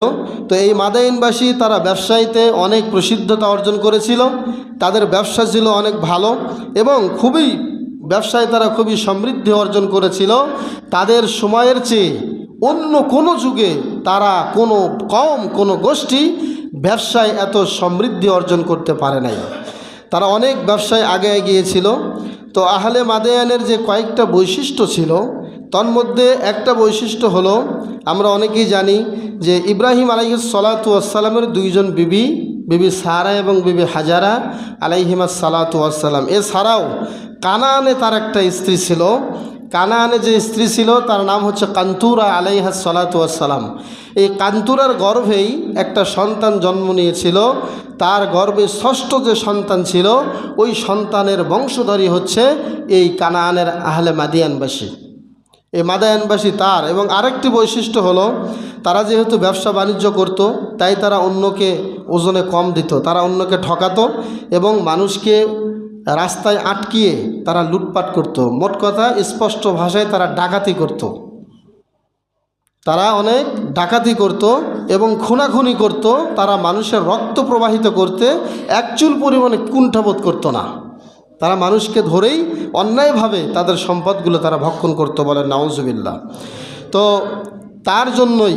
তো এই মাদাইনবাসী তারা ব্যবসায়ীতে অনেক প্রসিদ্ধতা অর্জন করেছিল। তাদের ব্যবসা ছিল অনেক ভালো এবং খুবই ব্যবসায় তারা খুবই সমৃদ্ধি অর্জন করেছিল। তাদের সময়ের চেয়ে অন্য কোনো যুগে তারা কোনো কম কোনো গোষ্ঠী ব্যবসায় এত সমৃদ্ধি অর্জন করতে পারে নাই। তারা অনেক ব্যবসায় আগে এগিয়েছিল। তো আহলে মাদায়ানের যে কয়েকটা বৈশিষ্ট্য ছিল, তন্মধ্যে একটা বৈশিষ্ট্য হলো, আমরা অনেকেই জানি যে ইব্রাহিম আলাইহিস সালাতু ওয়াসসালামের দুইজন বিবি সারা এবং বিবি হাজারা আলাইহিমাস সালাতু ওয়াসসালাম, এছাড়াও কানানে তার একটা স্ত্রী ছিল। কানানে যে স্ত্রী ছিল তার নাম হচ্ছে কান্তুরা আলাইহাস সালাতু ওয়াসসালাম। এই কান্তুরার গর্ভেই একটা সন্তান জন্ম নিয়েছিল। তার গর্ভে ষষ্ঠ যে সন্তান ছিল, ওই সন্তানের বংশধরী হচ্ছে এই কানানের আহলে মাদিয়ানবাসী, এই মাদায়ানবাসী তার। এবং আরেকটি বৈশিষ্ট্য হলো, তারা যেহেতু ব্যবসা বাণিজ্য করত, তাই তারা অন্যকে ওজনে কম দিত, তারা অন্যকে ঠকাতো এবং মানুষকে রাস্তায় আটকিয়ে তারা লুটপাট করত। মোট কথা স্পষ্ট ভাষায় তারা ডাকাতি করত। তারা অনেক ডাকাতি করত এবং খুনাখুনি করত। তারা মানুষের রক্ত প্রবাহিত করতে একচুল পরিমাণে কুণ্ঠাবোধ করত না। তারা মানুষকে ধরেই অন্যায়ভাবে তাদের সম্পদগুলো তারা ভক্ষণ করত, বলেন নাউজুবিল্লাহ। তো তার জন্যই